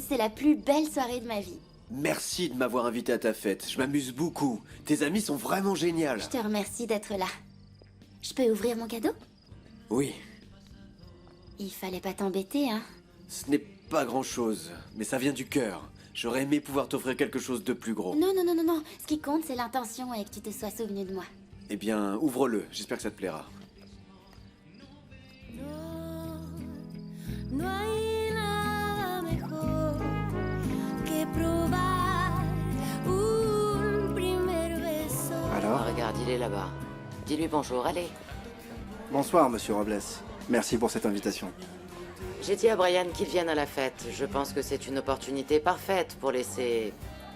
c'est la plus belle soirée de ma vie. Merci de m'avoir invité à ta fête. Je m'amuse beaucoup. Tes amis sont vraiment géniales. Je te remercie d'être là. Je peux ouvrir mon cadeau? Oui, Il fallait pas t'embêter, hein? ce n'est pas grand-chose, mais ça vient du cœur. J'aurais aimé pouvoir t'offrir quelque chose de plus gros. Non, non, non, non, non. Ce qui compte, c'est l'intention et que tu te sois souvenu de moi. Eh bien, ouvre-le. J'espère que ça te plaira. No hay nada mejor que probar un primer beso. Alors, Regarde, il est là-bas. Dis-lui bonjour, allez. bonsoir, monsieur Robles. Merci pour cette invitation. J'ai dit à Brian qu'il vienne à la fête. Je pense que c'est une opportunité parfaite pour laisser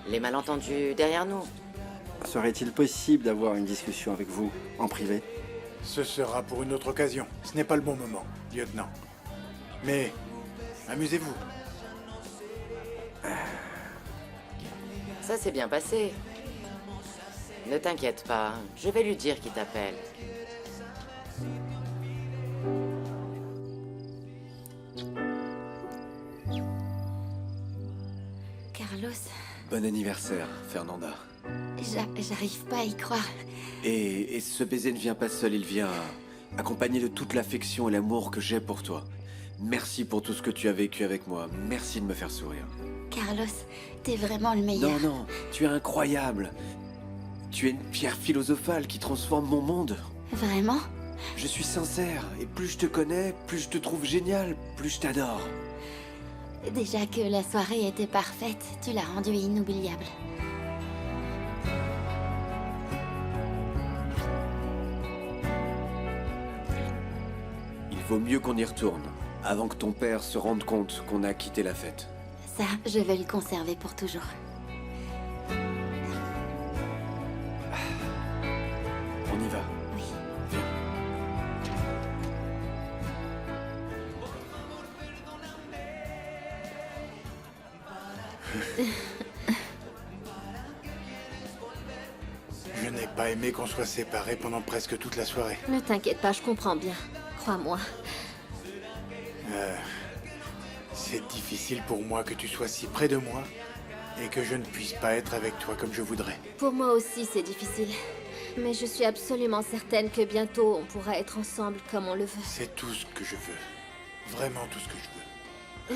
les malentendus derrière nous. Serait-il possible d'avoir une discussion avec vous, en privé? Ce sera pour une autre occasion. Ce n'est pas le bon moment, lieutenant. Mais amusez-vous. Ça s'est bien passé. Ne t'inquiète pas, je vais lui dire qu'il t'appelle. Carlos, Bon anniversaire, Fernanda. j'arrive pas à y croire. Et ce baiser ne vient pas seul, il vient accompagné de toute l'affection et l'amour que j'ai pour toi. Merci pour tout ce que tu as vécu avec moi. Merci de me faire sourire. Carlos, t'es vraiment le meilleur. Non, non, tu es incroyable. Tu es une pierre philosophale qui transforme mon monde. Vraiment? Je suis sincère, et plus je te connais, plus je te trouve génial, plus je t'adore. Déjà que la soirée était parfaite, tu l'as rendue inoubliable. Il vaut mieux qu'on y retourne, avant que ton père se rende compte qu'on a quitté la fête. Ça, je vais le conserver pour toujours. On y va. Oui. Je n'ai pas aimé qu'on soit séparés pendant presque toute la soirée. Ne t'inquiète pas, je comprends bien. Crois-moi. C'est difficile pour moi que tu sois si près de moi et que je ne puisse pas être avec toi comme je voudrais. Pour moi aussi, c'est difficile. Mais je suis absolument certaine que bientôt, on pourra être ensemble comme on le veut. C'est tout ce que je veux. Vraiment tout ce que je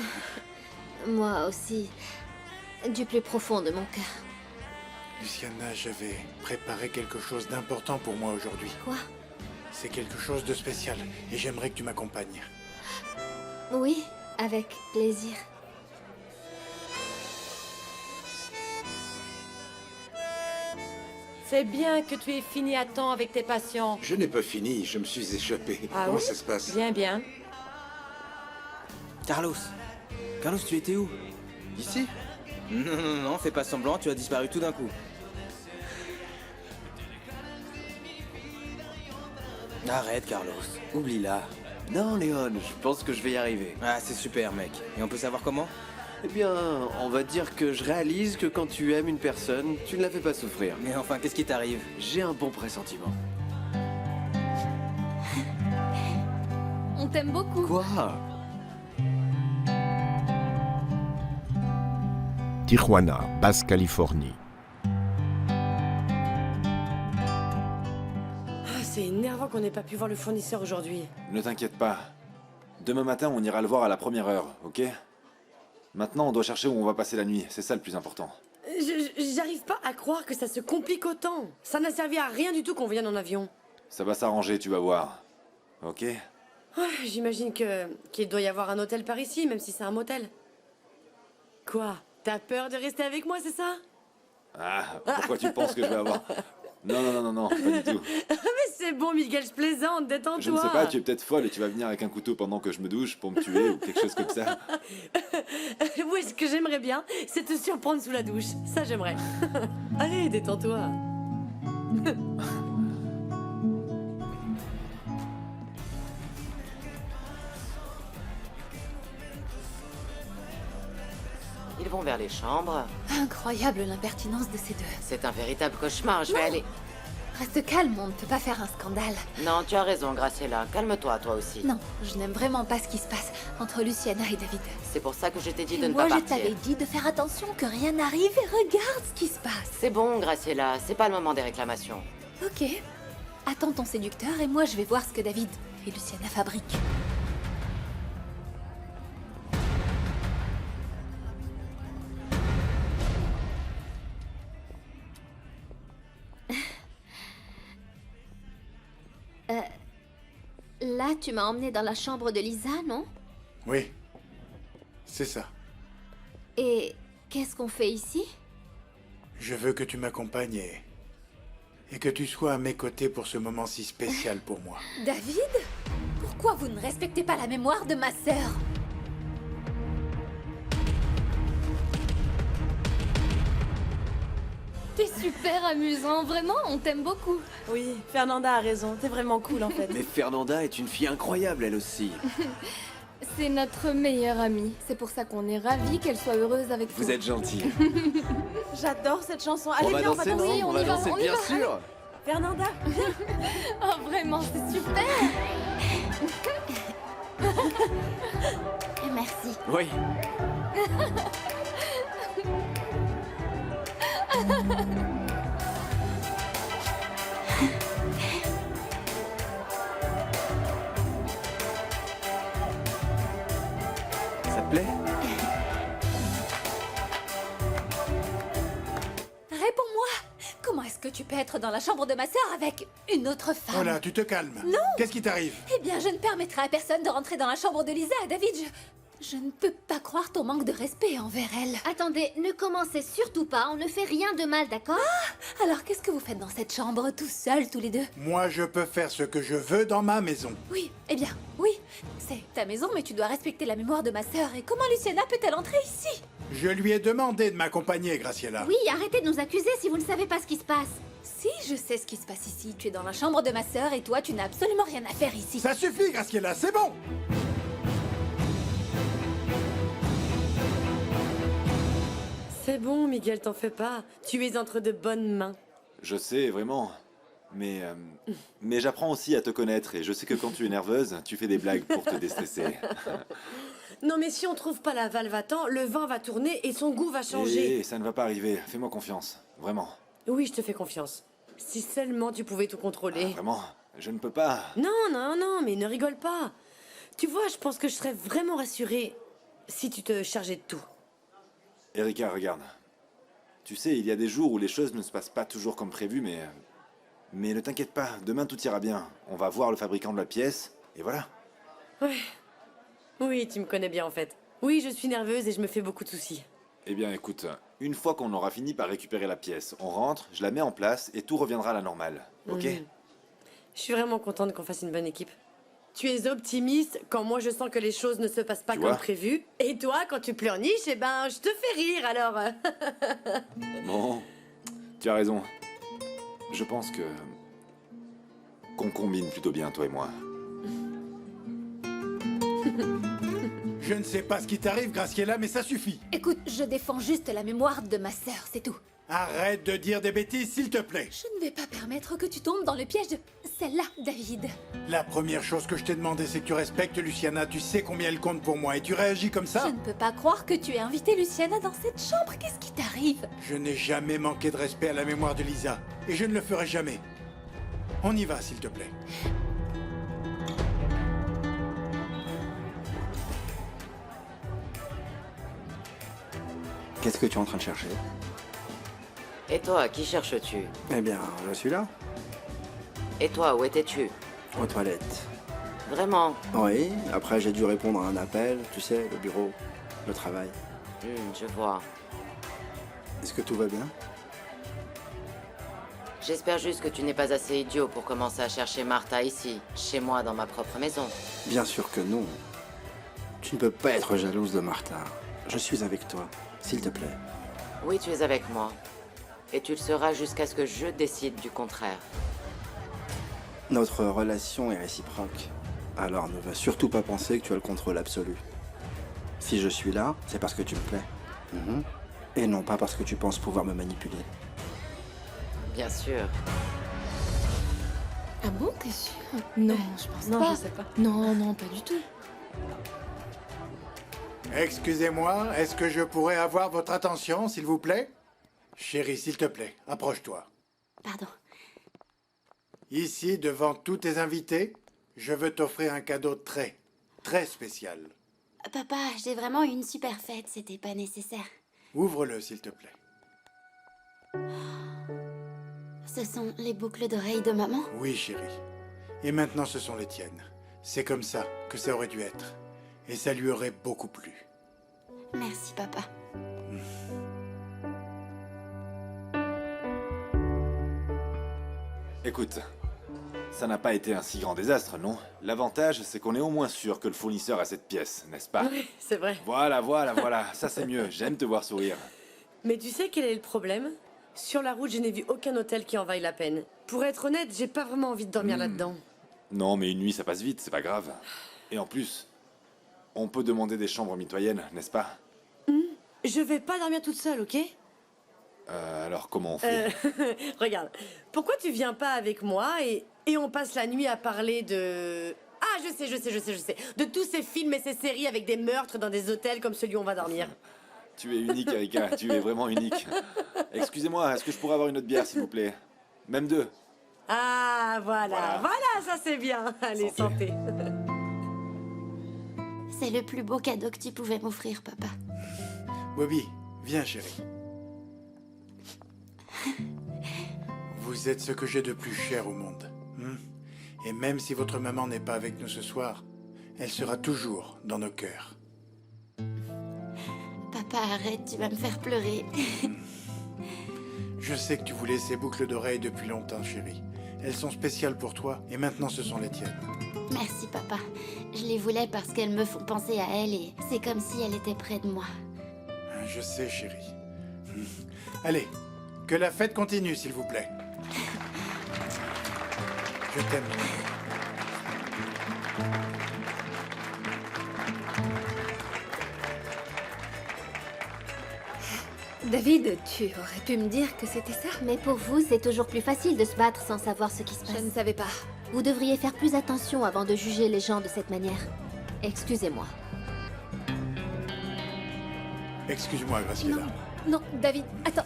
veux. Moi aussi. Du plus profond de mon cœur. Luciana, j'avais préparé quelque chose d'important pour moi aujourd'hui. Quoi? C'est quelque chose de spécial et j'aimerais que tu m'accompagnes. Oui, avec plaisir. C'est bien que tu aies fini à temps avec tes patients. Je n'ai pas fini, je me suis échappé. Ah Comment oui? ça se passe? Bien, bien. Carlos Carlos, tu étais où? Ici? Non, non, non, fais pas semblant, tu as disparu tout d'un coup. Arrête, Carlos. Oublie-la. Non, Léon, je pense que je vais y arriver. Ah, c'est super, mec. Et on peut savoir comment? Eh bien, on va dire que je réalise que quand tu aimes une personne, tu ne la fais pas souffrir. Mais enfin, qu'est-ce qui t'arrive? J'ai un bon pressentiment. On t'aime beaucoup. Quoi? Tijuana, Basse-Californie. Ah, c'est énervant qu'on n'ait pas pu voir le fournisseur aujourd'hui. Ne t'inquiète pas. Demain matin, on ira le voir à la première heure, ok? Maintenant, on doit chercher où on va passer la nuit. C'est ça le plus important. J'arrive pas à croire que ça se complique autant. Ça n'a servi à rien du tout qu'on vienne en avion. Ça va s'arranger, tu vas voir. Ok? Ah, j'imagine qu'il doit y avoir un hôtel par ici, même si c'est un motel. Quoi? T'as peur de rester avec moi, c'est ça? Ah, pourquoi tu penses que je vais avoir... Non, non, non, non, non, pas du tout. Mais c'est bon, Miguel, je plaisante, détends-toi. Je ne sais pas, tu es peut-être folle et tu vas venir avec un couteau pendant que je me douche pour me tuer ou quelque chose comme ça. Oui, ce que j'aimerais bien, c'est te surprendre sous la douche. Ça, j'aimerais. Allez, détends-toi. Ils vont vers les chambres. Incroyable l'impertinence de ces deux. C'est un véritable cauchemar, je vais aller... Reste calme, on ne peut pas faire un scandale. Non, tu as raison, Graciela. Calme-toi, toi aussi. Non, je n'aime vraiment pas ce qui se passe entre Luciana et David. C'est pour ça que je t'ai dit de Et ne moi, pas je partir. t'avais dit de faire attention que rien n'arrive et regarde ce qui se passe. C'est bon, Graciela. C'est pas le moment des réclamations. Ok. Attends ton séducteur et moi je vais voir ce que David et Luciana fabriquent. Là, tu m'as emmené dans la chambre de Lisa, non? Oui, c'est ça. Et qu'est-ce qu'on fait ici? Je veux que tu m'accompagnes et que tu sois à mes côtés pour ce moment si spécial pour moi. David? Pourquoi vous ne respectez pas la mémoire de ma sœur? T'es super amusant, vraiment, on t'aime beaucoup. Oui, Fernanda a raison, t'es vraiment cool en fait. Mais Fernanda est une fille incroyable, elle aussi. C'est notre meilleure amie. C'est pour ça qu'on est ravis qu'elle soit heureuse avec toi. Vous êtes gentil. J'adore cette chanson. On Allez, va viens, danser, on va danser. non? On va danser, bien sûr. Fernanda, Oh, vraiment, c'est super. Merci. Oui. Ça te plaît? Réponds-moi! Comment est-ce que tu peux être dans la chambre de ma sœur avec une autre femme? Oh là, tu te calmes. Non. Qu'est-ce qui t'arrive? Eh bien, je ne permettrai à personne de rentrer dans la chambre de Lisa. David, je ne peux pas croire ton manque de respect envers elle. Attendez, ne commencez surtout pas, on ne fait rien de mal, d'accord? Alors, qu'est-ce que vous faites dans cette chambre, tout seuls, tous les deux? Moi, je peux faire ce que je veux dans ma maison. Oui, eh bien, oui. C'est ta maison, mais tu dois respecter la mémoire de ma sœur. Et comment Luciana peut-elle entrer ici? Je lui ai demandé de m'accompagner, Graciela. Oui, arrêtez de nous accuser si vous ne savez pas ce qui se passe. Si, je sais ce qui se passe ici. Tu es dans la chambre de ma sœur et toi, tu n'as absolument rien à faire ici. Ça suffit, Graciela, c'est bon. c'est bon, Miguel, t'en fais pas. Tu es entre de bonnes mains. Je sais, vraiment. Mais j'apprends aussi à te connaître et je sais que quand tu es nerveuse, tu fais des blagues pour te déstresser. Non, mais si on trouve pas la valve à temps, le vin va tourner et son goût va changer. Et ça ne va pas arriver. Fais-moi confiance. Vraiment. Oui, je te fais confiance. Si seulement tu pouvais tout contrôler. Vraiment. Je ne peux pas. Non, non, non, mais ne rigole pas. Tu vois, je pense que je serais vraiment rassurée si tu te chargeais de tout. Erika, regarde. Tu sais, il y a des jours où les choses ne se passent pas toujours comme prévu, mais ne t'inquiète pas, demain tout ira bien. On va voir le fabricant de la pièce, et voilà. Ouais. Oui, tu me connais bien en fait. Oui, je suis nerveuse et je me fais beaucoup de soucis. Eh bien, écoute, une fois qu'on aura fini par récupérer la pièce, on rentre, je la mets en place, et tout reviendra à la normale, ok? Je suis vraiment contente qu'on fasse une bonne équipe. Tu es optimiste quand moi je sens que les choses ne se passent pas Tu comme vois prévu. Et toi, quand tu pleurniches, eh ben, je te fais rire alors. Bon, tu as raison. Je pense qu'on combine plutôt bien, toi et moi. Je ne sais pas ce qui t'arrive, Graciela, mais ça suffit. Écoute, je défends juste la mémoire de ma sœur, c'est tout. Arrête de dire des bêtises, s'il te plaît. Je ne vais pas permettre que tu tombes dans le piège de celle-là, David. La première chose que je t'ai demandé, c'est que tu respectes Luciana. Tu sais combien elle compte pour moi et tu réagis comme ça? Je ne peux pas croire que tu aies invité Luciana dans cette chambre. Qu'est-ce qui t'arrive? Je n'ai jamais manqué de respect à la mémoire de Lisa. Et je ne le ferai jamais. On y va, s'il te plaît. Qu'est-ce que tu es en train de chercher? Et toi, qui cherches-tu? Eh bien, je suis là, Et toi, où étais-tu? aux toilettes. Vraiment? Oui, après j'ai dû répondre à un appel, tu sais, le bureau, le travail. Je vois. Est-ce que tout va bien? J'espère juste que tu n'es pas assez idiot pour commencer à chercher Martha ici, chez moi, dans ma propre maison. Bien sûr que non. Tu ne peux pas être jalouse de Martha. Je suis avec toi, s'il te plaît. Oui, tu es avec moi. Et tu le seras jusqu'à ce que je décide du contraire. Notre relation est réciproque. Alors ne va surtout pas penser que tu as le contrôle absolu. Si je suis là, c'est parce que tu me plais. Et non pas parce que tu penses pouvoir me manipuler. Bien sûr. Ah bon, t'es sûre? Non, je pense Non, pas. je sais pas. Non, non, pas du tout. Excusez-moi, est-ce que je pourrais avoir votre attention, s'il vous plaît? Chérie, s'il te plaît, approche-toi. Pardon. Ici, devant tous tes invités, je veux t'offrir un cadeau très, très spécial. Papa, j'ai vraiment eu une super fête, c'était pas nécessaire. Ouvre-le, s'il te plaît. Ce sont les boucles d'oreilles de maman? Oui, chérie. Et maintenant, ce sont les tiennes. C'est comme ça que ça aurait dû être. Et ça lui aurait beaucoup plu. Merci, papa. Écoute, ça n'a pas été un si grand désastre, non? L'avantage, c'est qu'on est au moins sûr que le fournisseur a cette pièce, n'est-ce pas? Oui, c'est vrai. Voilà, voilà, voilà. Ça, c'est mieux. J'aime te voir sourire. Mais tu sais quel est le problème? Sur la route, je n'ai vu aucun hôtel qui en vaille la peine. Pour être honnête, j'ai pas vraiment envie de dormir là-dedans. Non, mais une nuit, ça passe vite, c'est pas grave. Et en plus, on peut demander des chambres mitoyennes, n'est-ce pas? Je vais pas dormir toute seule, ok? Alors comment on fait? Regarde, pourquoi tu viens pas avec moi et on passe la nuit à parler de... Ah, je sais. De tous ces films et ces séries avec des meurtres dans des hôtels comme celui où on va dormir. Tu es unique, Erika, tu es vraiment unique. Excusez-moi, est-ce que je pourrais avoir une autre bière, s'il vous plaît? Même deux. Ah, voilà, ça c'est bien. Allez, santé. C'est le plus beau cadeau que tu pouvais m'offrir, papa. Bobby, viens, chérie. Vous êtes ce que j'ai de plus cher au monde. Et même si votre maman n'est pas avec nous ce soir, elle sera toujours dans nos cœurs. Papa, arrête, tu vas me faire pleurer. Je sais que tu voulais ces boucles d'oreilles depuis longtemps, chérie. Elles sont spéciales pour toi, et maintenant ce sont les tiennes. Merci, papa. Je les voulais parce qu'elles me font penser à elle et c'est comme si elle était près de moi. Je sais, chérie. Allez, que la fête continue, s'il vous plaît. Je t'aime. David, tu aurais pu me dire que c'était ça? Mais pour vous, c'est toujours plus facile de se battre sans savoir ce qui se passe. Je ne savais pas. Vous devriez faire plus attention avant de juger les gens de cette manière. Excusez-moi. Excuse-moi, Graciela. Non, David, attends.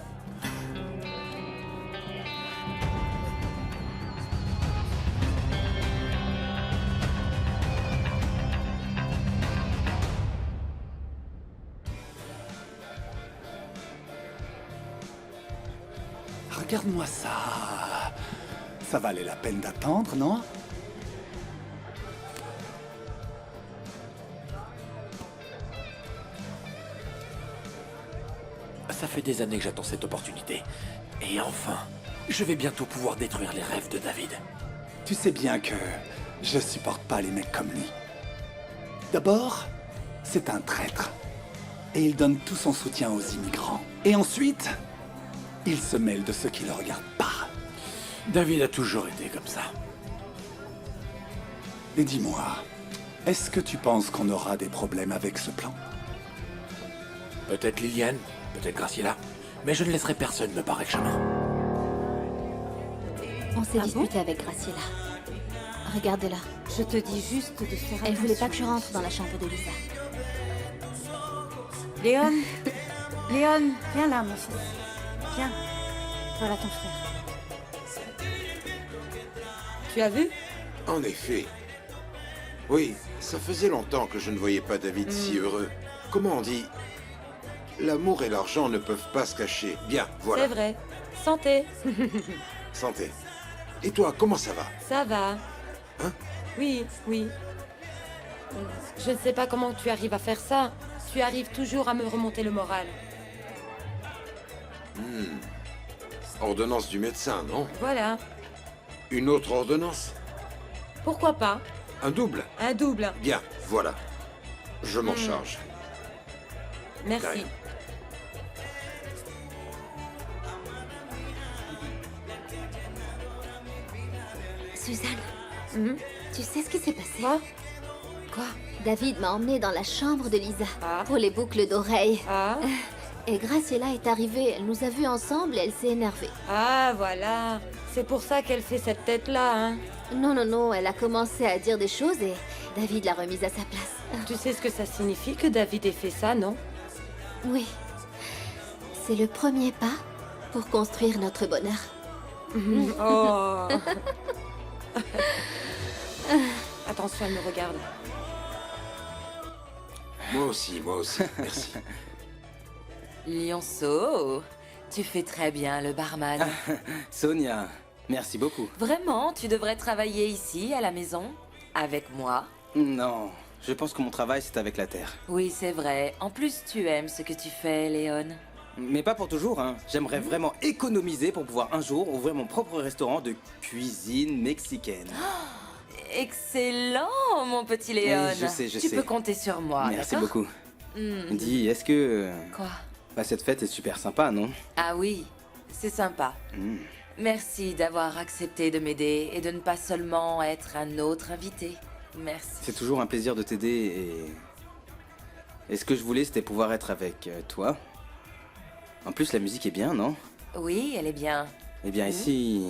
Regarde-moi ça. Ça valait la peine d'attendre, non? Ça fait des années que j'attends cette opportunité. Et enfin, je vais bientôt pouvoir détruire les rêves de David. Tu sais bien que je supporte pas les mecs comme lui. D'abord, c'est un traître. Et il donne tout son soutien aux immigrants. Et ensuite, il se mêle de ceux qui le regardent pas. David a toujours été comme ça. Et dis-moi, est-ce que tu penses qu'on aura des problèmes avec ce plan? Peut-être Liliane, peut-être Graciela, mais je ne laisserai personne me barrer le chemin. On s'est disputé avec Graciela. Regarde-la. Je te dis juste de faire Elle voulait pas attention. que je rentre dans la chambre de Lisa. Léon Léon, viens là, mon fils. Viens. Voilà ton frère. Tu as vu? En effet. Oui, ça faisait longtemps que je ne voyais pas David si heureux. Comment on dit? L'amour et l'argent ne peuvent pas se cacher. Bien, voilà. C'est vrai. Santé. Santé. Et toi, comment ça va? Ça va. Hein? Oui. Je ne sais pas comment tu arrives à faire ça. Tu arrives toujours à me remonter le moral. Ordonnance du médecin, non? Voilà. Une autre ordonnance? Pourquoi pas? Un double? Un double. Bien, voilà. Je m'en charge. Merci. Derrière. Suzanne, tu sais ce qui s'est passé? Quoi? David m'a emmenée dans la chambre de Lisa pour les boucles d'oreilles. Et Graciela est arrivée, elle nous a vus ensemble et elle s'est énervée. Ah, voilà. C'est pour ça qu'elle fait cette tête-là, hein. Non, non, non, elle a commencé à dire des choses et David l'a remise à sa place. Tu sais ce que ça signifie que David ait fait ça, non? Oui. C'est le premier pas pour construire notre bonheur. Oh. Attention, elle me regarde. Moi aussi, merci. Lionceau, tu fais très bien le barman. Sonia, merci beaucoup. Vraiment, tu devrais travailler ici, à la maison, avec moi. Non, je pense que mon travail, c'est avec la terre. Oui, c'est vrai. En plus, tu aimes ce que tu fais, Léon. Mais pas pour toujours, hein. J'aimerais vraiment économiser pour pouvoir un jour ouvrir mon propre restaurant de cuisine mexicaine. Excellent, mon petit Léon. Oui, je sais. Tu peux compter sur moi, Merci d'accord? beaucoup. Hmm. Dis, est-ce que... Quoi? Bah, cette fête est super sympa, non? Ah oui, c'est sympa. Merci d'avoir accepté de m'aider et de ne pas seulement être un autre invité. Merci. C'est toujours un plaisir de t'aider et ce que je voulais, c'était pouvoir être avec toi. En plus, la musique est bien, non? Oui, elle est bien. Eh bien, ici...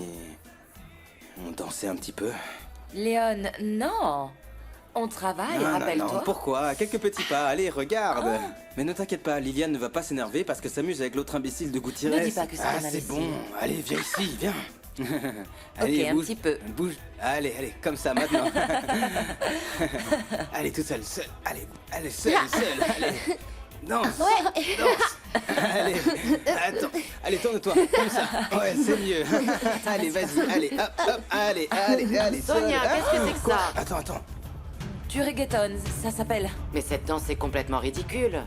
on dansait un petit peu. Léon, non. On travaille, rappelle-toi. Non, pourquoi? Quelques petits pas, allez, regarde. Mais ne t'inquiète pas, Liliane ne va pas s'énerver parce qu'elle s'amuse avec l'autre imbécile de Gutiérrez. Ne dis pas que c'est un c'est imbécile. bon, allez, viens ici, viens. Ok, un petit peu. Bouge, allez, comme ça, maintenant. Allez, toute seule, allez, seule, allez. Danse, danse. Allez, attends, allez, tourne-toi, comme ça. Ouais, c'est mieux. Allez, vas-y, allez, hop, allez. Sonia, seule. qu'est-ce que c'est que ça? Attends. Tu reggaetonnes, ça s'appelle. Mais cette danse est complètement ridicule.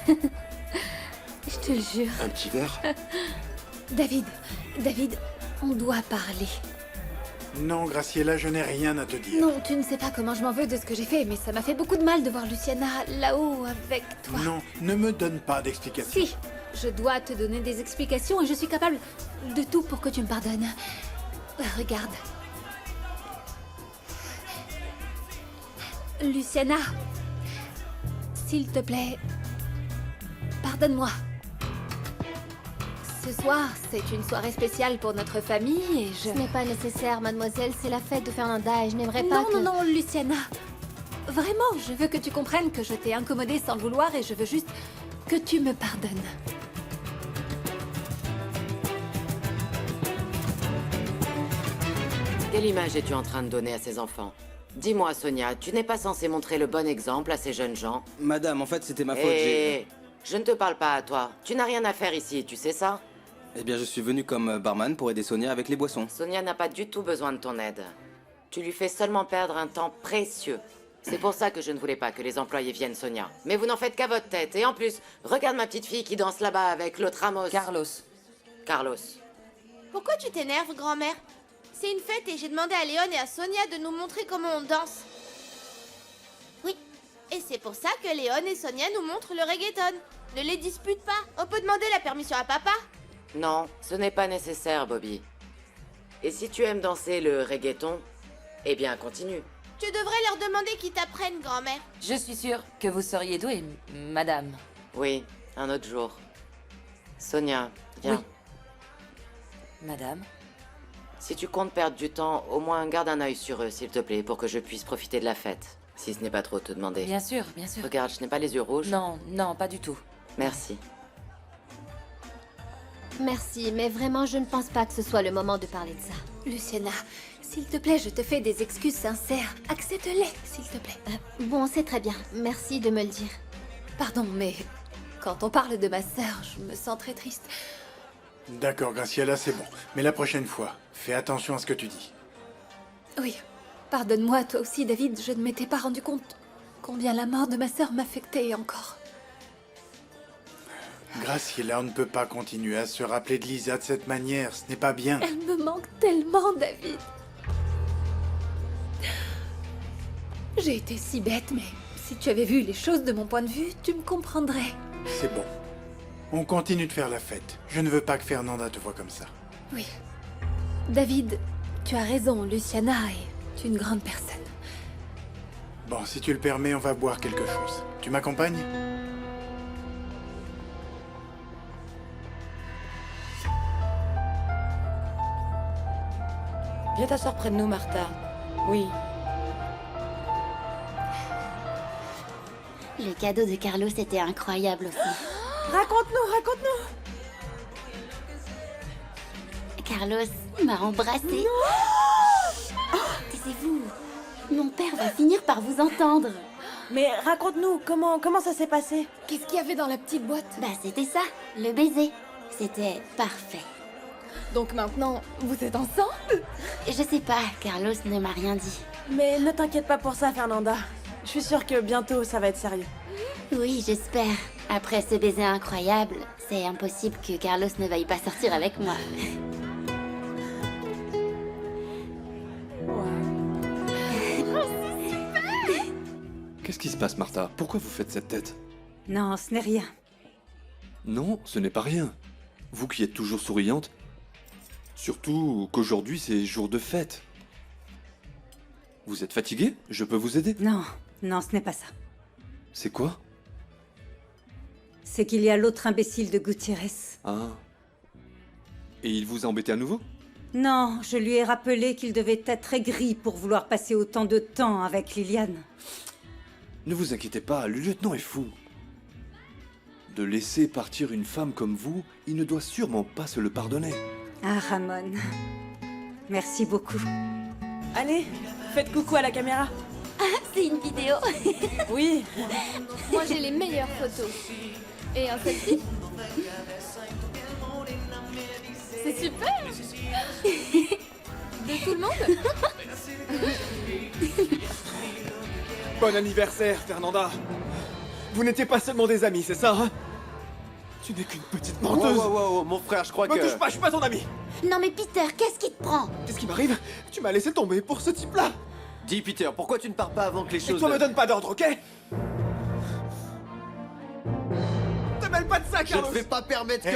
Je te le jure. Un petit verre? David, on doit parler. Non, Graciela, je n'ai rien à te dire. Non, tu ne sais pas comment je m'en veux de ce que j'ai fait, mais ça m'a fait beaucoup de mal de voir Luciana là-haut avec toi. Non, ne me donne pas d'explications. Si, je dois te donner des explications et je suis capable de tout pour que tu me pardonnes. Regarde. Luciana, s'il te plaît, pardonne-moi. Ce soir, c'est une soirée spéciale pour notre famille et je... Ce n'est pas nécessaire, mademoiselle. C'est la fête de Fernanda et je n'aimerais pas que... Non, Luciana. Vraiment, je veux que tu comprennes que je t'ai incommodée sans le vouloir et je veux juste que tu me pardonnes. Quelle image es-tu en train de donner à ces enfants? Dis-moi, Sonia, tu n'es pas censée montrer le bon exemple à ces jeunes gens? Madame, en fait, c'était ma faute, Hé, je ne te parle pas à toi. Tu n'as rien à faire ici, tu sais ça? Eh bien, je suis venu comme barman pour aider Sonia avec les boissons. Sonia n'a pas du tout besoin de ton aide. Tu lui fais seulement perdre un temps précieux. C'est pour ça que je ne voulais pas que les employés viennent, Sonia. Mais vous n'en faites qu'à votre tête. Et en plus, regarde ma petite fille qui danse là-bas avec l'autre Ramos. Carlos. Pourquoi tu t'énerves, grand-mère? C'est une fête et j'ai demandé à Léon et à Sonia de nous montrer comment on danse. Oui, et c'est pour ça que Léon et Sonia nous montrent le reggaeton. Ne les dispute pas. On peut demander la permission à papa? Non, ce n'est pas nécessaire, Bobby. Et si tu aimes danser le reggaeton, eh bien, continue. Tu devrais leur demander qu'ils t'apprennent, grand-mère. Je suis sûre que vous seriez douée, madame. Oui, un autre jour. Sonia, viens. Oui. Madame? Si tu comptes perdre du temps, au moins garde un œil sur eux, s'il te plaît, pour que je puisse profiter de la fête. Si ce n'est pas trop te demander. Bien sûr, bien sûr. Regarde, je n'ai pas les yeux rouges. Non, pas du tout. Merci. Merci, mais vraiment, je ne pense pas que ce soit le moment de parler de ça. Luciana, s'il te plaît, je te fais des excuses sincères. Accepte-les, s'il te plaît. Bon, c'est très bien. Merci de me le dire. Pardon, mais quand on parle de ma sœur, je me sens très triste. D'accord, Graciela, c'est bon. Mais la prochaine fois, fais attention à ce que tu dis. Oui, pardonne-moi, toi aussi, David, je ne m'étais pas rendu compte combien la mort de ma sœur m'affectait encore. Graciela, on ne peut pas continuer à se rappeler de Lisa de cette manière, ce n'est pas bien. Elle me manque tellement, David. J'ai été si bête, mais si tu avais vu les choses de mon point de vue, tu me comprendrais. C'est bon. On continue de faire la fête. Je ne veux pas que Fernanda te voie comme ça. Oui. David, tu as raison, Luciana est une grande personne. Bon, si tu le permets, on va boire quelque chose. Tu m'accompagnes? Viens t'asseoir près de nous, Martha. Oui. Le cadeau de Carlos était incroyable aussi. Raconte-nous. Carlos m'a embrassée. Taisez-vous. Mon père va finir par vous entendre. Mais raconte-nous, comment ça s'est passé? Qu'est-ce qu'il y avait dans la petite boîte? Bah c'était ça, le baiser. C'était parfait. Donc maintenant, vous êtes ensemble? Je sais pas, Carlos ne m'a rien dit. Mais ne t'inquiète pas pour ça, Fernanda. Je suis sûre que bientôt, ça va être sérieux. Oui, j'espère. Après ce baiser incroyable, c'est impossible que Carlos ne veuille pas sortir avec moi. Qu'est-ce qui se passe, Martha? Pourquoi vous faites cette tête? Non, ce n'est rien. Non, ce n'est pas rien. Vous qui êtes toujours souriante. Surtout qu'aujourd'hui, c'est jour de fête. Vous êtes fatiguée? Je peux vous aider? Non, ce n'est pas ça. C'est quoi? C'est qu'il y a l'autre imbécile de Gutiérrez. Ah. Et il vous a embêté à nouveau? Non, je lui ai rappelé qu'il devait être aigri pour vouloir passer autant de temps avec Liliane. Ne vous inquiétez pas, le lieutenant est fou. De laisser partir une femme comme vous, il ne doit sûrement pas se le pardonner. Ah, Ramon. Merci beaucoup. Allez, faites coucou à la caméra. Ah, c'est une vidéo. Oui. Moi, j'ai les meilleures photos. Et un selfie? C'est super. De tout le monde? Bon anniversaire, Fernanda. Vous n'étiez pas seulement des amis, c'est ça, hein? Tu n'es qu'une petite menteuse. Wow, mon frère, je crois que... Me touche pas, je suis pas ton ami. Non mais Peter, qu'est-ce qui te prend? Qu'est-ce qui m'arrive? Tu m'as laissé tomber pour ce type-là. Dis, Peter, pourquoi tu ne pars pas avant que les choses... Et toi me donne pas d'ordre, ok? Te mêle pas de ça, Je Carlos. ne vais pas permettre que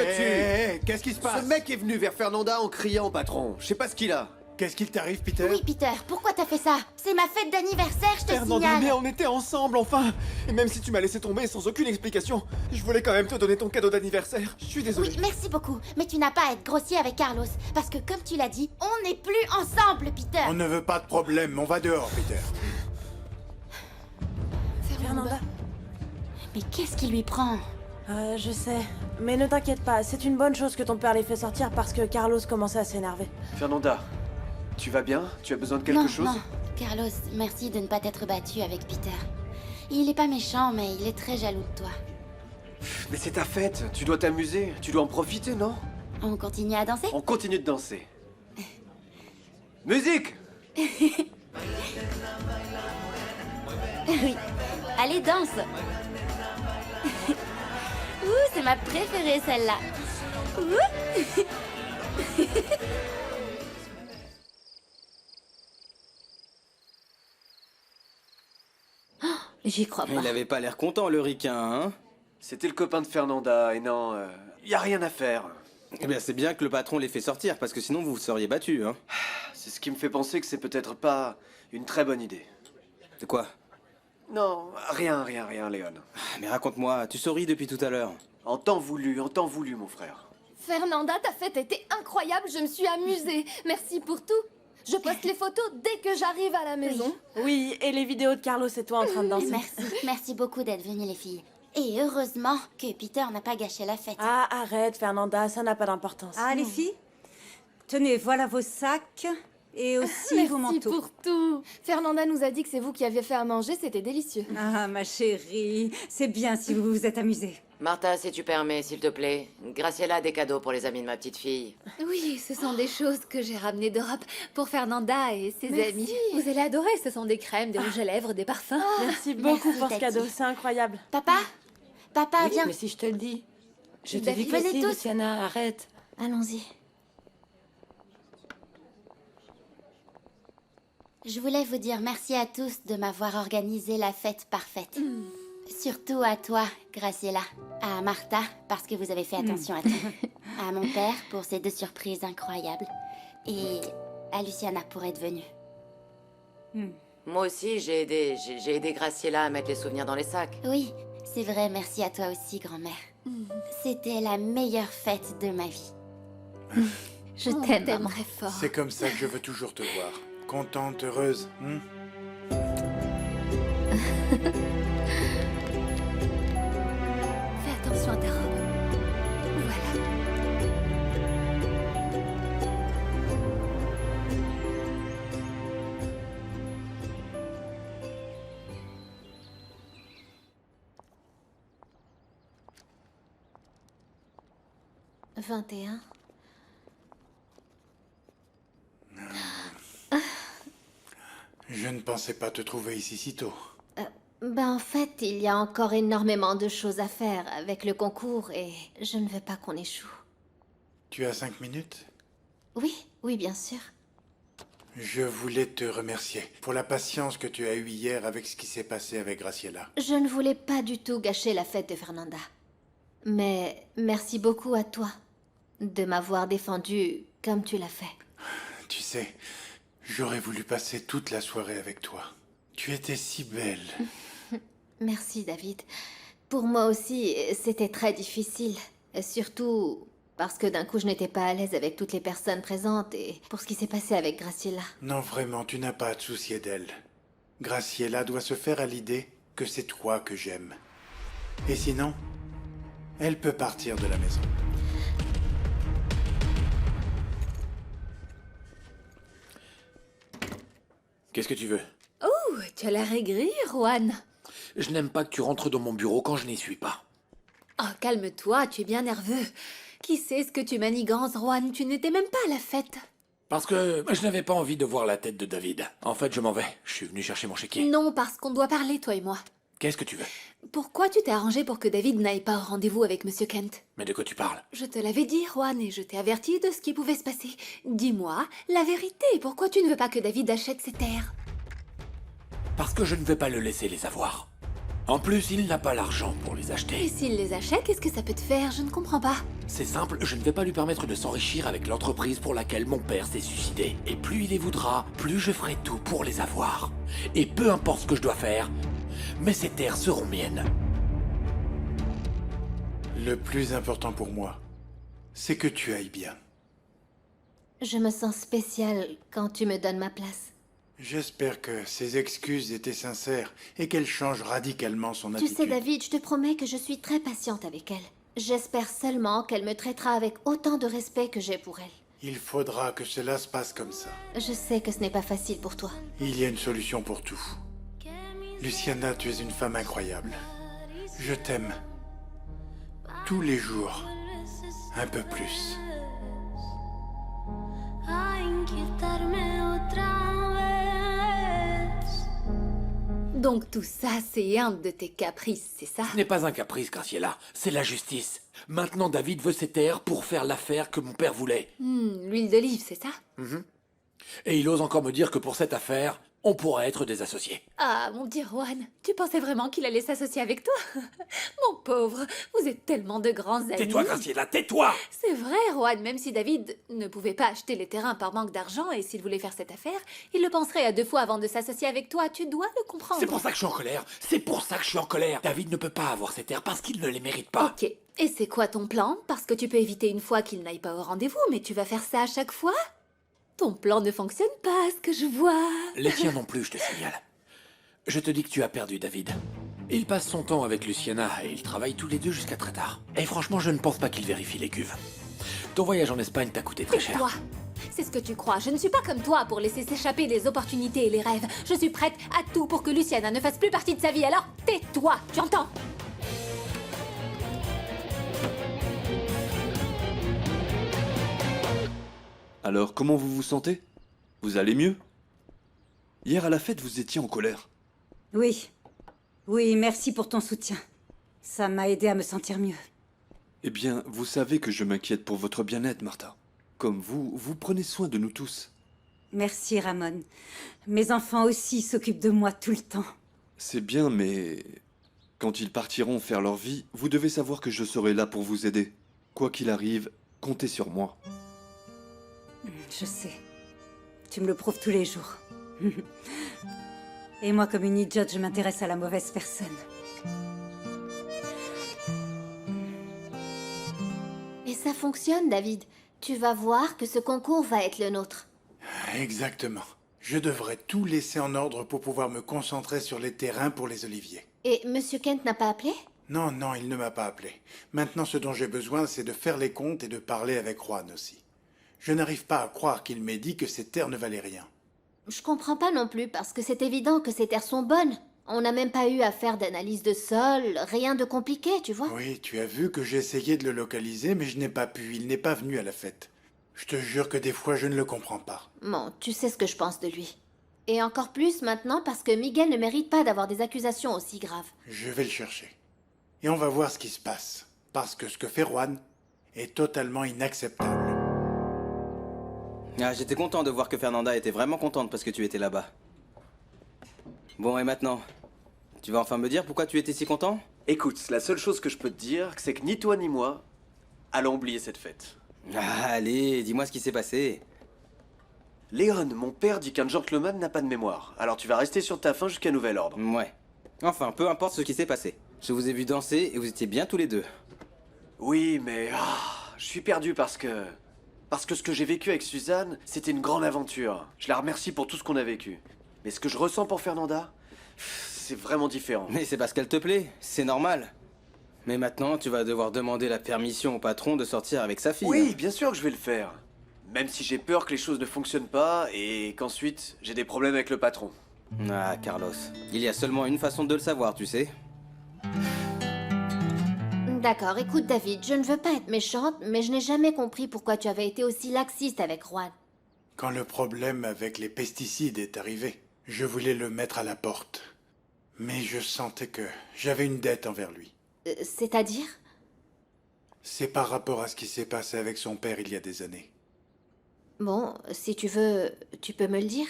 tu... Qu'est-ce qui se passe? Ce mec est venu vers Fernanda en criant, patron. Je sais pas ce qu'il a. Qu'est-ce qu'il t'arrive, Peter? Oui, Peter, pourquoi t'as fait ça? C'est ma fête d'anniversaire, je te Fernanda, signale. mais on était ensemble, enfin. Et même si tu m'as laissé tomber sans aucune explication, je voulais quand même te donner ton cadeau d'anniversaire. Je suis désolé. Oui, merci beaucoup. Mais tu n'as pas à être grossier avec Carlos. Parce que comme tu l'as dit, on n'est plus ensemble, Peter. On ne veut pas de problème, on va dehors, Peter. Fernanda. Mais qu'est-ce qui lui prend? Je sais. Mais ne t'inquiète pas, c'est une bonne chose que ton père l'ait fait sortir parce que Carlos commençait à s'énerver. Fernanda, tu vas bien? Tu as besoin de quelque chose? Non, Carlos, merci de ne pas t'être battu avec Peter. Il est pas méchant, mais il est très jaloux de toi. Mais c'est ta fête, tu dois t'amuser, tu dois en profiter, non? On continue à danser? On continue de danser. Musique! Oui. Allez, danse. Ouh, c'est ma préférée, celle-là. Ouh. J'y crois pas. Il avait pas l'air content, le ricain, hein? C'était le copain de Fernanda, et non, y a rien à faire. Eh bien, c'est bien que le patron l'ait fait sortir, parce que sinon vous vous seriez battu, hein? C'est ce qui me fait penser que c'est peut-être pas une très bonne idée. C'est quoi? Non, rien, Léon. Mais raconte-moi, tu souris depuis tout à l'heure. En temps voulu, mon frère. Fernanda, ta fête était incroyable, je me suis amusée. Merci pour tout. Je poste les photos dès que j'arrive à la maison. Oui, et les vidéos de Carlos et toi en train de danser. Merci beaucoup d'être venues, les filles. Et heureusement que Peter n'a pas gâché la fête. Ah, arrête, Fernanda, ça n'a pas d'importance. Ah, les filles? Tenez, voilà vos sacs. Et aussi vos Merci manteaux. pour tout. Fernanda nous a dit que c'est vous qui aviez fait à manger, c'était délicieux. Ah, ma chérie, c'est bien si vous vous êtes amusés. Martha, si tu permets, s'il te plaît. Graciela a des cadeaux pour les amis de ma petite fille. Oui, ce sont des choses que j'ai ramenées d'Europe pour Fernanda et ses Merci. amis. Vous allez adorer, ce sont des crèmes, des rouges à lèvres, des parfums. Merci beaucoup Merci, pour ce Tati. cadeau, c'est incroyable. Papa, Oui, viens. mais si je te le dis. Je te David, dis que venez si, tous. Luciana, arrête. Allons-y. Je voulais vous dire merci à tous de m'avoir organisé la fête parfaite. Surtout à toi, Graciela. À Martha, parce que vous avez fait attention à tout. À mon père, pour ces 2 surprises incroyables. Et à Luciana pour être venue. Moi aussi, j'ai aidé Graciela à mettre les souvenirs dans les sacs. Oui, c'est vrai, merci à toi aussi, grand-mère. C'était la meilleure fête de ma vie. Je t'aime, maman. Très fort. C'est comme ça que je veux toujours te voir. Contente, heureuse. Fais attention à ta robe. Voilà. « 21. Je ne pensais pas te trouver ici si tôt. En fait, il y a encore énormément de choses à faire avec le concours et je ne veux pas qu'on échoue. Tu as 5 minutes? Oui, oui, bien sûr. Je voulais te remercier pour la patience que tu as eue hier avec ce qui s'est passé avec Graciela. Je ne voulais pas du tout gâcher la fête de Fernanda. Mais merci beaucoup à toi de m'avoir défendu comme tu l'as fait. Tu sais, j'aurais voulu passer toute la soirée avec toi. Tu étais si belle. Merci, David. Pour moi aussi, c'était très difficile. Surtout parce que d'un coup, je n'étais pas à l'aise avec toutes les personnes présentes et pour ce qui s'est passé avec Graciela. Non, vraiment, tu n'as pas à te soucier d'elle. Graciela doit se faire à l'idée que c'est toi que j'aime. Et sinon, elle peut partir de la maison. Qu'est-ce que tu veux? Oh, tu as l'air aigri, Juan. Je n'aime pas que tu rentres dans mon bureau quand je n'y suis pas. Oh, calme-toi, tu es bien nerveux. Qui sait ce que tu manigances, Juan? Tu n'étais même pas à la fête. Parce que je n'avais pas envie de voir la tête de David. En fait, je m'en vais. Je suis venu chercher mon chéquier. Non, parce qu'on doit parler, toi et moi. Qu'est-ce que tu veux? Pourquoi tu t'es arrangé pour que David n'aille pas au rendez-vous avec Monsieur Kent? Mais de quoi tu parles? Je te l'avais dit, Juan, et je t'ai averti de ce qui pouvait se passer. Dis-moi la vérité. Pourquoi tu ne veux pas que David achète ses terres? Parce que je ne vais pas le laisser les avoir. En plus, il n'a pas l'argent pour les acheter. Et s'il les achète, qu'est-ce que ça peut te faire? Je ne comprends pas. C'est simple, je ne vais pas lui permettre de s'enrichir avec l'entreprise pour laquelle mon père s'est suicidé. Et plus il les voudra, plus je ferai tout pour les avoir. Et peu importe ce que je dois faire, mais ces terres seront miennes. Le plus important pour moi, c'est que tu ailles bien. Je me sens spéciale quand tu me donnes ma place. J'espère que ces excuses étaient sincères et qu'elle change radicalement son Tu attitude. sais, David, je te promets que je suis très patiente avec elle. J'espère seulement qu'elle me traitera avec autant de respect que j'ai pour elle. Il faudra que cela se passe comme ça. Je sais que ce n'est pas facile pour toi. Il y a une solution pour tout. Luciana, tu es une femme incroyable. Je t'aime. Tous les jours. Un peu plus. A inquietarme otra vez. Donc tout ça, c'est un de tes caprices, c'est ça? Ce n'est pas un caprice, Graciela, c'est la justice. Maintenant, David veut ses terres pour faire l'affaire que mon père voulait. L'huile d'olive, c'est ça? Et il ose encore me dire que pour cette affaire, on pourrait être des associés. Ah, mon petit Juan, tu pensais vraiment qu'il allait s'associer avec toi? Mon pauvre, vous êtes tellement de grands amis. Tais-toi, Graciela, tais-toi! C'est vrai, Juan, même si David ne pouvait pas acheter les terrains par manque d'argent et s'il voulait faire cette affaire, il le penserait à 2 fois avant de s'associer avec toi. Tu dois le comprendre. C'est pour ça que je suis en colère. C'est pour ça que je suis en colère. David ne peut pas avoir ces terres parce qu'il ne les mérite pas. Ok. Et c'est quoi ton plan? Parce que tu peux éviter une fois qu'il n'aille pas au rendez-vous, mais tu vas faire ça à chaque fois? Ton plan ne fonctionne pas, à ce que je vois. Les tiens non plus, je te signale. Je te dis que tu as perdu David. Il passe son temps avec Luciana et ils travaillent tous les deux jusqu'à très tard. Et franchement, je ne pense pas qu'il vérifie les cuves. Ton voyage en Espagne t'a coûté très cher. Toi, c'est ce que tu crois. Je ne suis pas comme toi pour laisser s'échapper les opportunités et les rêves. Je suis prête à tout pour que Luciana ne fasse plus partie de sa vie. Alors tais-toi, tu entends? Alors, comment vous vous sentez? Vous allez mieux? Hier à la fête, vous étiez en colère. Oui. Oui, merci pour ton soutien. Ça m'a aidé à me sentir mieux. Eh bien, vous savez que je m'inquiète pour votre bien-être, Martha. Comme vous, vous prenez soin de nous tous. Merci, Ramon. Mes enfants aussi s'occupent de moi tout le temps. C'est bien, mais... quand ils partiront faire leur vie, vous devez savoir que je serai là pour vous aider. Quoi qu'il arrive, comptez sur moi. Je sais. Tu me le prouves tous les jours. Et moi, comme une idiote, je m'intéresse à la mauvaise personne. Et ça fonctionne, David. Tu vas voir que ce concours va être le nôtre. Exactement. Je devrais tout laisser en ordre pour pouvoir me concentrer sur les terrains pour les oliviers. Et Monsieur Kent n'a pas appelé? Non, non, il ne m'a pas appelé. Maintenant, ce dont j'ai besoin, c'est de faire les comptes et de parler avec Juan aussi. Je n'arrive pas à croire qu'il m'ait dit que ces terres ne valaient rien. Je comprends pas non plus, parce que c'est évident que ces terres sont bonnes. On n'a même pas eu à faire d'analyse de sol, rien de compliqué, tu vois. Oui, tu as vu que j'ai essayé de le localiser, mais je n'ai pas pu. Il n'est pas venu à la fête. Je te jure que des fois, je ne le comprends pas. Bon, tu sais ce que je pense de lui. Et encore plus maintenant parce que Miguel ne mérite pas d'avoir des accusations aussi graves. Je vais le chercher. Et on va voir ce qui se passe. Parce que ce que fait Juan est totalement inacceptable. Ah, j'étais content de voir que Fernanda était vraiment contente parce que tu étais là-bas. Bon, et maintenant? Tu vas enfin me dire pourquoi tu étais si content? Écoute, la seule chose que je peux te dire, c'est que ni toi ni moi allons oublier cette fête. Ah, allez, dis-moi ce qui s'est passé. Léon, mon père dit qu'un gentleman n'a pas de mémoire. Alors tu vas rester sur ta faim jusqu'à nouvel ordre. Ouais. Enfin, peu importe ce qui s'est passé. Je vous ai vu danser et vous étiez bien tous les deux. Oui, mais je suis perdu parce que ce que j'ai vécu avec Suzanne, c'était une grande aventure. Je la remercie pour tout ce qu'on a vécu. Mais ce que je ressens pour Fernanda, c'est vraiment différent. Mais c'est parce qu'elle te plaît, c'est normal. Mais maintenant, tu vas devoir demander la permission au patron de sortir avec sa fille. Oui, bien sûr que je vais le faire. Même si j'ai peur que les choses ne fonctionnent pas et qu'ensuite j'ai des problèmes avec le patron. Ah, Carlos, il y a seulement une façon de le savoir, tu sais. D'accord, écoute David, je ne veux pas être méchante, mais je n'ai jamais compris pourquoi tu avais été aussi laxiste avec Juan. Quand le problème avec les pesticides est arrivé, je voulais le mettre à la porte. Mais je sentais que j'avais une dette envers lui. C'est-à-dire? C'est par rapport à ce qui s'est passé avec son père il y a des années. Bon, si tu veux, tu peux me le dire?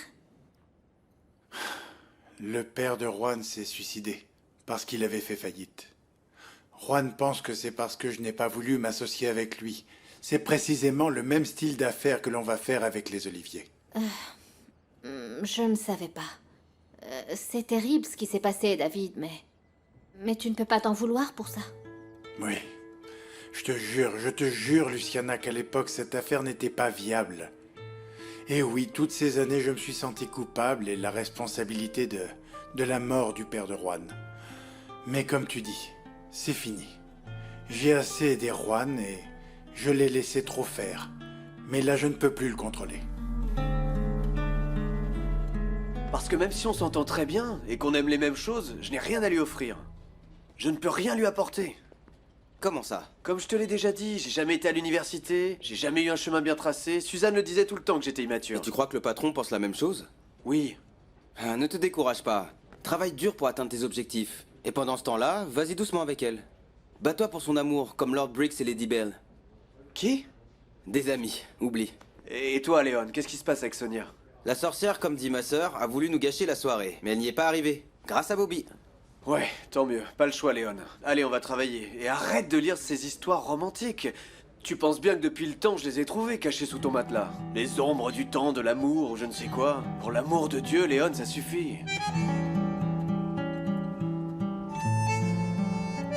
Le père de Juan s'est suicidé parce qu'il avait fait faillite. Juan pense que c'est parce que je n'ai pas voulu m'associer avec lui. C'est précisément le même style d'affaires que l'on va faire avec les oliviers. Je ne savais pas. C'est terrible ce qui s'est passé, David, mais tu ne peux pas t'en vouloir pour ça. Oui. Je te jure, Luciana, qu'à l'époque, cette affaire n'était pas viable. Et oui, toutes ces années, je me suis senti coupable et la responsabilité de la mort du père de Juan. Mais comme tu dis, c'est fini. J'ai assez aidé Juan et je l'ai laissé trop faire. Mais là, je ne peux plus le contrôler. Parce que même si on s'entend très bien et qu'on aime les mêmes choses, je n'ai rien à lui offrir. Je ne peux rien lui apporter. Comment ça? Comme je te l'ai déjà dit, j'ai jamais été à l'université, j'ai jamais eu un chemin bien tracé. Suzanne le disait tout le temps que j'étais immature. Et tu crois que le patron pense la même chose? Oui. Ah, ne te décourage pas. Travaille dur pour atteindre tes objectifs. Et pendant ce temps-là, vas-y doucement avec elle. Bats-toi pour son amour, comme Lord Briggs et Lady Belle. Qui? Des amis, oublie. Et toi, Léon, qu'est-ce qui se passe avec Sonia? La sorcière, comme dit ma sœur, a voulu nous gâcher la soirée, mais elle n'y est pas arrivée. Grâce à Bobby. Ouais, tant mieux. Pas le choix, Léon. Allez, on va travailler. Et arrête de lire ces histoires romantiques. Tu penses bien que depuis le temps, je les ai trouvées cachées sous ton matelas. Les ombres du temps, de l'amour, ou je ne sais quoi. Pour l'amour de Dieu, Léon, ça suffit.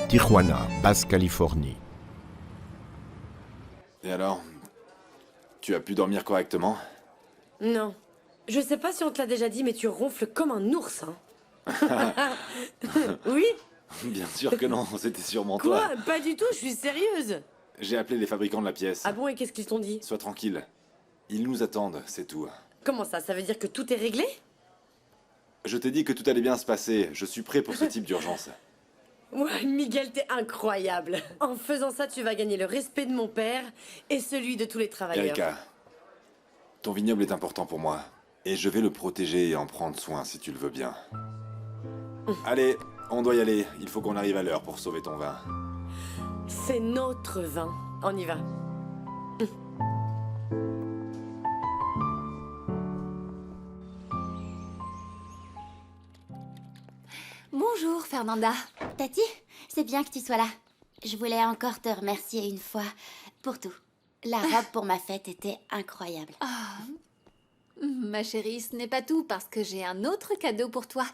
Tijuana, Basse-Californie. Et alors? Tu as pu dormir correctement? Non. Je sais pas si on te l'a déjà dit, mais tu ronfles comme un ours, hein. Oui? Bien sûr que non, c'était sûrement Quoi? toi. Pas du tout, je suis sérieuse. J'ai appelé les fabricants de la pièce. Ah bon, et qu'est-ce qu'ils t'ont dit? Sois tranquille. Ils nous attendent, c'est tout. Comment ça? Ça veut dire que tout est réglé? Je t'ai dit que tout allait bien se passer. Je suis prêt pour ce type d'urgence. Ouais, Miguel, t'es incroyable. En faisant ça, tu vas gagner le respect de mon père et celui de tous les travailleurs. Erika, ton vignoble est important pour moi. Et je vais le protéger et en prendre soin si tu le veux bien. Allez, on doit y aller. Il faut qu'on arrive à l'heure pour sauver ton vin. C'est notre vin. On y va. Bonjour, Fernanda. Tati, c'est bien que tu sois là. Je voulais encore te remercier une fois pour tout. La robe pour ma fête était incroyable. Ma chérie, ce n'est pas tout parce que j'ai un autre cadeau pour toi.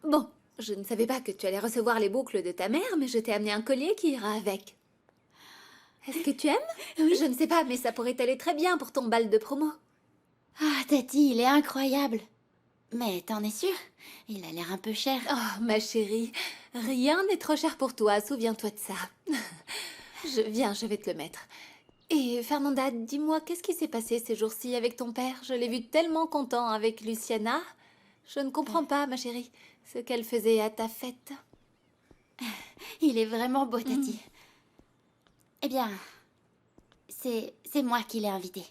Bon, je ne savais pas que tu allais recevoir les boucles de ta mère, mais je t'ai amené un collier qui ira avec. Est-ce que tu aimes? Je ne sais pas, mais ça pourrait aller très bien pour ton bal de promo. Ah, Tati, il est incroyable. Mais t'en es sûre? Il a l'air un peu cher. Oh, ma chérie, rien n'est trop cher pour toi, souviens-toi de ça. Je vais te le mettre. Et Fernanda, dis-moi, qu'est-ce qui s'est passé ces jours-ci avec ton père? Je l'ai vu tellement content avec Luciana. Je ne comprends pas, ma chérie, ce qu'elle faisait à ta fête. Il est vraiment beau, Tati. Eh bien, c'est moi qui l'ai invité.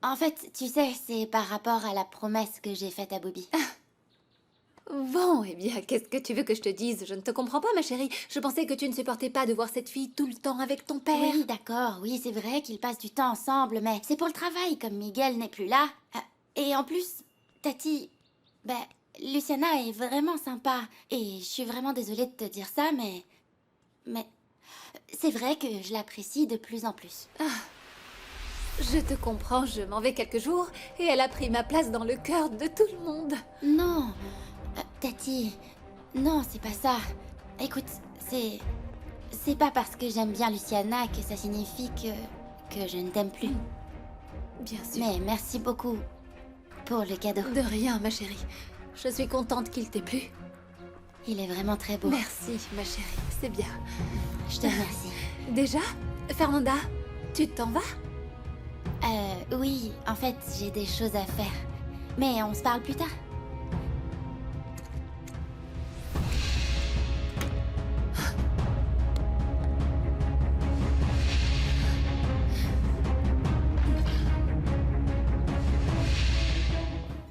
En fait, tu sais, c'est par rapport à la promesse que j'ai faite à Bobby. Bon, eh bien, qu'est-ce que tu veux que je te dise? Je ne te comprends pas, ma chérie. Je pensais que tu ne supportais pas de voir cette fille tout le temps avec ton père. Oui, d'accord, oui, c'est vrai qu'ils passent du temps ensemble, mais c'est pour le travail, comme Miguel n'est plus là. Et en plus, Tati, Luciana est vraiment sympa. Et je suis vraiment désolée de te dire ça, mais c'est vrai que je l'apprécie de plus en plus. Je te comprends, je m'en vais quelques jours et elle a pris ma place dans le cœur de tout le monde. Non, Tati, non, c'est pas ça. Écoute, c'est pas parce que j'aime bien Luciana que ça signifie que je ne t'aime plus. Bien sûr. Mais merci beaucoup pour le cadeau. De rien, ma chérie. Je suis contente qu'il t'ait plu. Il est vraiment très beau. Merci, ma chérie, c'est bien. Je te remercie. Déjà, Fernanda, tu t'en vas? Oui, en fait, j'ai des choses à faire. Mais on se parle plus tard.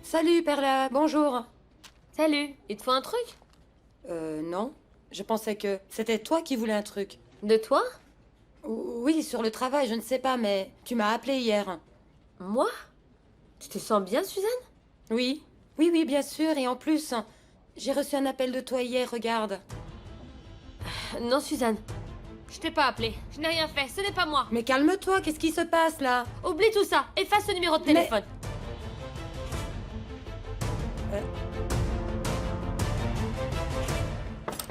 Salut, Perla, bonjour. Salut, il te faut un truc? Non. Je pensais que c'était toi qui voulais un truc. De toi? Oui, sur le travail, je ne sais pas, mais tu m'as appelé hier. Moi? Tu te sens bien, Suzanne? Oui. Oui, bien sûr, et en plus, j'ai reçu un appel de toi hier, regarde. Non, Suzanne. Je t'ai pas appelé. Je n'ai rien fait, ce n'est pas moi. Mais calme-toi, qu'est-ce qui se passe, là? Oublie tout ça, efface ce numéro de téléphone.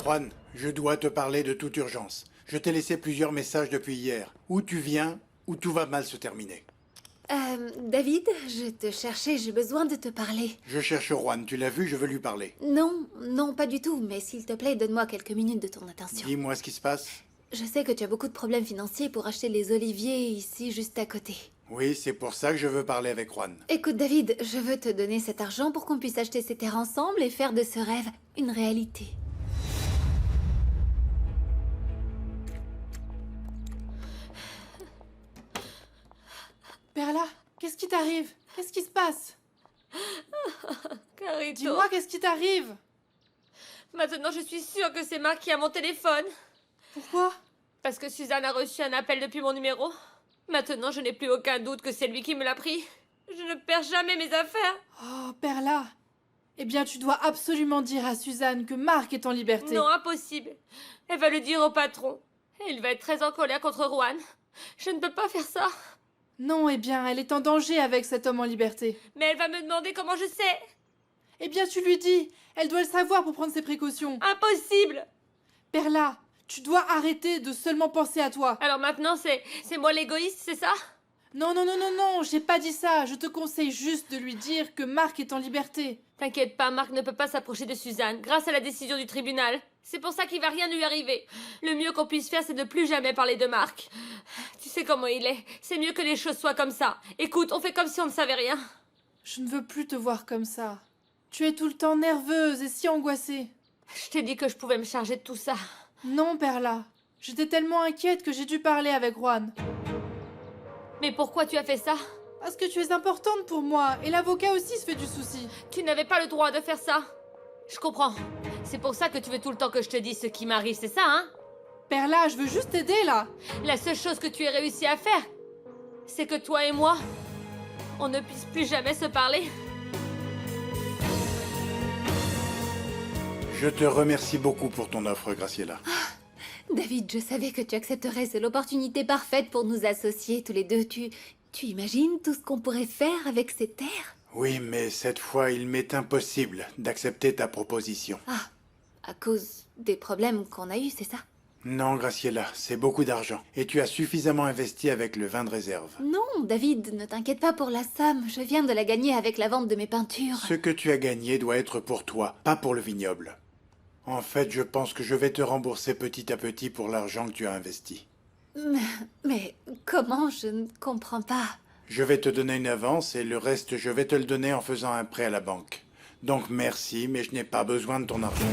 Juan, je dois te parler de toute urgence. Je t'ai laissé plusieurs messages depuis hier. Où tu viens, ou tout va mal se terminer. David, je te cherchais, j'ai besoin de te parler. Je cherche Juan, tu l'as vu, je veux lui parler. Non, pas du tout, mais s'il te plaît, donne-moi quelques minutes de ton attention. Dis-moi ce qui se passe. Je sais que tu as beaucoup de problèmes financiers pour acheter les oliviers ici, juste à côté. Oui, c'est pour ça que je veux parler avec Juan. Écoute, David, je veux te donner cet argent pour qu'on puisse acheter ces terres ensemble et faire de ce rêve une réalité. Perla, qu'est-ce qui t'arrive? Qu'est-ce qui se passe? Carito. Dis-moi, qu'est-ce qui t'arrive? Maintenant, je suis sûre que c'est Marc qui a mon téléphone. Pourquoi? Parce que Suzanne a reçu un appel depuis mon numéro. Maintenant, je n'ai plus aucun doute que c'est lui qui me l'a pris. Je ne perds jamais mes affaires. Oh, Perla. Eh bien, tu dois absolument dire à Suzanne que Marc est en liberté. Non, impossible. Elle va le dire au patron. Et il va être très en colère contre Juan. Je ne peux pas faire ça. Non, eh bien, elle est en danger avec cet homme en liberté. Mais elle va me demander comment je sais. Eh bien, tu lui dis. Elle doit le savoir pour prendre ses précautions. Impossible. Perla, tu dois arrêter de seulement penser à toi. Alors maintenant, c'est moi l'égoïste, c'est ça? Non, j'ai pas dit ça. Je te conseille juste de lui dire que Marc est en liberté. T'inquiète pas, Marc ne peut pas s'approcher de Suzanne, grâce à la décision du tribunal. C'est pour ça qu'il va rien lui arriver. Le mieux qu'on puisse faire, c'est de plus jamais parler de Marc. Tu sais comment il est. C'est mieux que les choses soient comme ça. Écoute, on fait comme si on ne savait rien. Je ne veux plus te voir comme ça. Tu es tout le temps nerveuse et si angoissée. Je t'ai dit que je pouvais me charger de tout ça. Non, Perla. J'étais tellement inquiète que j'ai dû parler avec Juan. Mais pourquoi tu as fait ça? Parce que tu es importante pour moi, et l'avocat aussi se fait du souci. Tu n'avais pas le droit de faire ça. Je comprends. C'est pour ça que tu veux tout le temps que je te dise ce qui m'arrive, c'est ça, hein? Perla, je veux juste t'aider, là. La seule chose que tu aies réussi à faire, c'est que toi et moi, on ne puisse plus jamais se parler. Je te remercie beaucoup pour ton offre, Graciela. David, je savais que tu accepterais, c'est l'opportunité parfaite pour nous associer tous les deux. Tu imagines tout ce qu'on pourrait faire avec ces terres? Oui, mais cette fois, il m'est impossible d'accepter ta proposition. Ah, à cause des problèmes qu'on a eus, c'est ça? Non, Graciela, c'est beaucoup d'argent. Et tu as suffisamment investi avec le vin de réserve. Non, David, ne t'inquiète pas pour la somme. Je viens de la gagner avec la vente de mes peintures. Ce que tu as gagné doit être pour toi, pas pour le vignoble. En fait, je pense que je vais te rembourser petit à petit pour l'argent que tu as investi. Mais comment? Je ne comprends pas. Je vais te donner une avance et le reste, je vais te le donner en faisant un prêt à la banque. Donc merci, mais je n'ai pas besoin de ton argent.